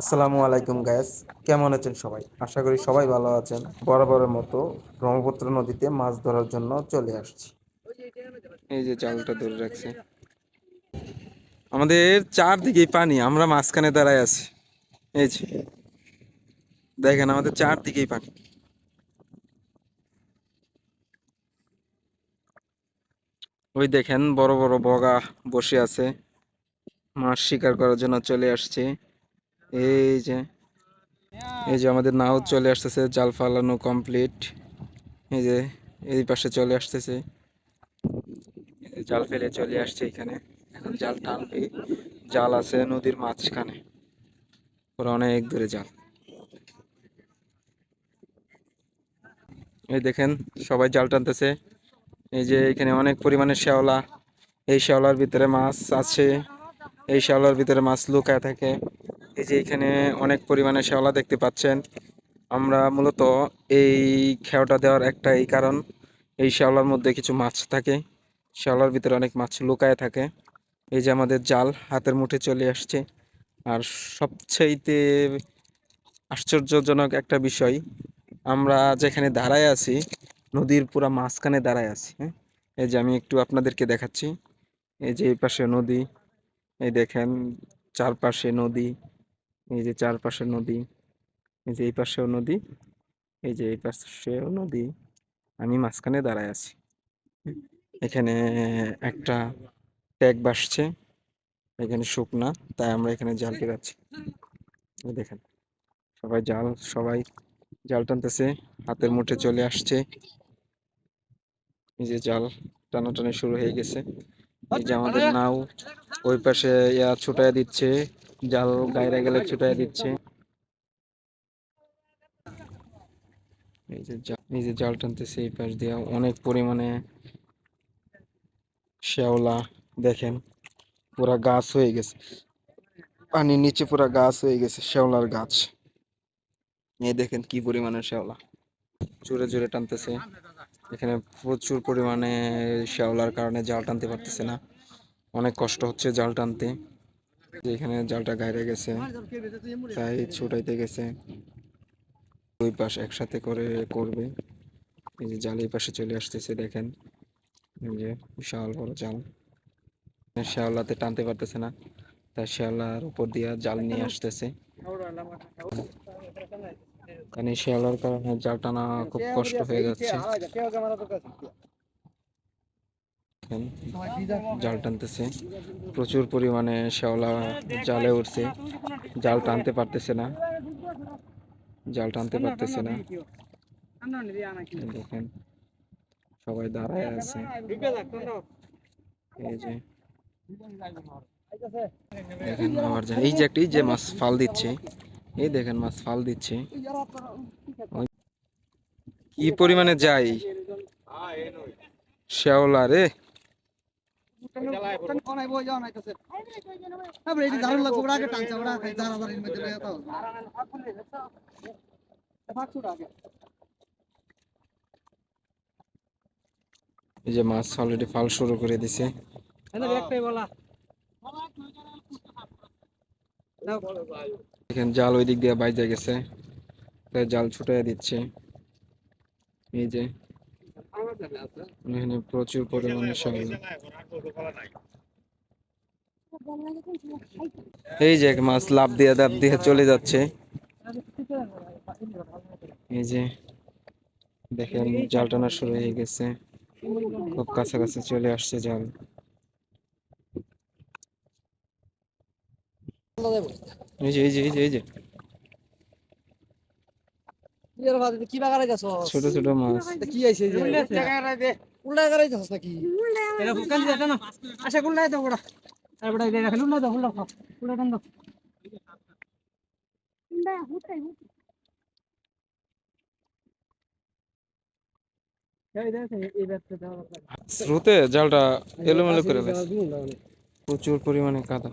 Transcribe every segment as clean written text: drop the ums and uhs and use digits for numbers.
আসসালামু আলাইকুম গাইস, কেমন আছেন সবাই? আশা করি সবাই ভালো আছেন। বরাবরের মতো ব্রহ্মপুত্র নদীতে মাছ ধরার জন্য চলে আসছি। এই যে জালটা ধরে রাখছে, আমাদের চারদিকেই পানি, আমরা মাঝখানে দাঁড়ায় আছি। এই যে দেখেন, আমাদের চারদিকেই পানি। ওই দেখেন বড় বড় বগা বসে আছে, মাছ শিকার করার জন্য চলে আসছে। এই যে এই যে আমাদের নাও চলে আসতেছে, জাল ফালানো কমপ্লিট। এই যে এই পাশে চলে আসতেছে, জাল ফেলে চলে আসছে এখানে। এখন জাল টানবে, জাল আছে নদীর মাঝখানে, ওরা অনেক দূরে জাল। এই দেখেন সবাই জাল টানতেছে। এই যে এখানে অনেক পরিমাণে শ্যাওলা, এই শ্যাওলার ভিতরে মাছ আছে, এই শ্যাওলার ভিতরে মাছ লুকায় থাকে। এই যে এখানে অনেক পরিমাণে শ্যাওলা দেখতে পাচ্ছেন। আমরা মূলত এই খেয়াটা দেওয়ার একটাই কারণ, এই শ্যাওলার মধ্যে কিছু মাছ থাকে, শ্যাওলার ভিতরে অনেক মাছ লুকায় থাকে। এই যে আমাদের জাল হাতের মুঠে চলে আসছে। আর সবচাইতে আশ্চর্যজনক একটা বিষয়, আমরা যেখানে দাঁড়ায় আছি নদীর পুরা মাঝখানে দাঁড়ায় আছি। হ্যাঁ, এই যে আমি একটু আপনাদেরকে দেখাচ্ছি। এই যে এই পাশে নদী, এই দেখেন চারপাশে নদী, এই যে চারপাশে নদী, এই যে এই পাশেও নদী, এই যে এই পাশেও নদী, আমি মাঝখানে দাঁড়ায় আছি। এখানে একটা ট্যাগ ভাসছে, এখানে শুকনা, তাই আমরা এখানে জাল পেরাচ্ছি। এই দেখেন সবাই জাল টানতেছে, হাতের মুঠে চলে আসছে। এই যে জাল টানাটানি শুরু হয়ে গেছে। এই যে আমাদের নাও ওই পাশে ছুটায় দিচ্ছে, জাল গায়রা গেলে ছুটায় দিচ্ছে। এই যে জাল টানতেছে, এই পাশ দিয়ে অনেক পরিমাণে শ্যাওলা, দেখেন পুরা গাছ হয়ে গেছে, পানির নিচে পুরা গাছ হয়ে গেছে, শ্যাওলার গাছ। এই দেখেন কি পরিমাণে শ্যাওলা, জোরে জোরে টানতেছে। এখানে প্রচুর পরিমাণে শ্যাওলার কারণে জাল টানতে পারতেছে না, অনেক কষ্ট হচ্ছে জাল টানতে। এখানে জালটা গায়রে গেছে, তাই ছুটাইতে গেছে। দুই পাশ একসাথে করে করবে। এই যে জাল এই পাশে চলে আসতেছে, দেখেন এই যে বিশাল বড় জাল। শ্যাওলাতে টানতে পারতেছে না, তাই শ্যাওলার উপর দিয়ে জাল নিয়ে আসতেছে। কারণ এই শ্যাওলার কারণে জাল টানা খুব কষ্ট হয়ে যাচ্ছে। জাল টানতেছে, প্রচুর পরিমাণে শ্যাওলা জালে উঠছে, জাল টানতে পারতেছে না, জাল টানতে পারতেছে না। দেখেন সবাই দাঁড়ায় আছে। এই যে দেখেন আমার এই যে একটি যে মাছ ফাল দিচ্ছে, এই দেখেন মাছ ফাল দিচ্ছে, কি পরিমাণে যায় শ্যাওলা রে। এই যে মাছ অলরেডি ফাল শুরু করে দিছে। দেখেন জাল ওই দিক দিয়ে বাইজা গেছে, তাই জাল ছুটাই দিচ্ছে। এই যে এখানে প্রচুর পরিমাণে শ্যাওলা। এই যে মাছ লাফ দিয়ে চলে যাচ্ছে। এই যে দেখেন জাল টানা শুরু হয়ে গেছে, খুব কাছাকাছি চলে আসছে জাল। এই যে এই যে এই যে এই যে ছোট ছোট মাছ। কি আইছে যে উল্টা গারাই যাস নাকি? এটা ফুকান দিটা না, আচ্ছা উল্টা দাও বড়া, আর বড়া এটা রাখলু না, দাও উল্টা খাও, উল্টা টান দাও, উল্টা হুতাই হুতাই। এই দেখেন এই ব্যাটটা দাও, স্রোতে জালটা এলোমেলো করে ফেলেছে, প্রচুর পরিমাণে কাদা।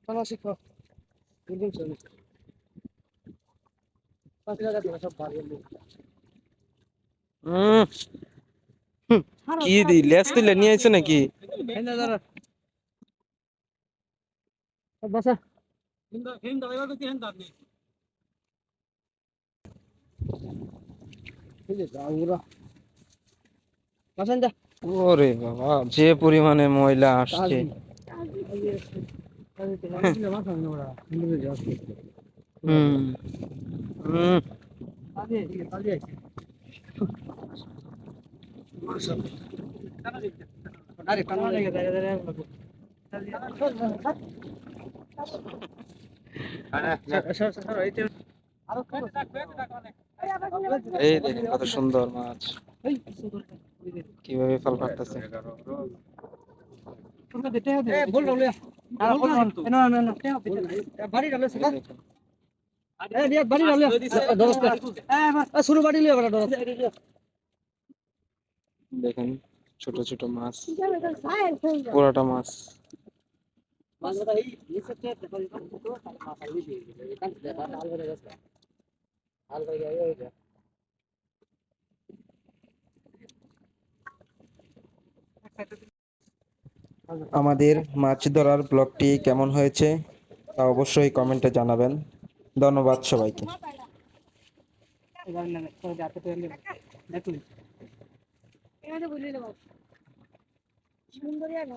ভালো শিখো একদম চলে পাঁচ টাকা দিবা সব ভালো। হুম, কি দি লেজ তুলে নিয়ে আইছো নাকি? বসা বসেন যা ওরে বাবা, যে পরিমাণে ময়লা আসছে। হুম হুম। এই দেখেন কত সুন্দর মাছ, কিভাবে ফাল পারতেছে। দেখেন ছোট ছোট মাছ, পোড়াটা মাছ। আমাদের মাছ ধরার ব্লগটি কেমন হয়েছে তা অবশ্যই কমেন্টে জানাবেন। ধন্যবাদ সবাইকে। সুন্দরী আর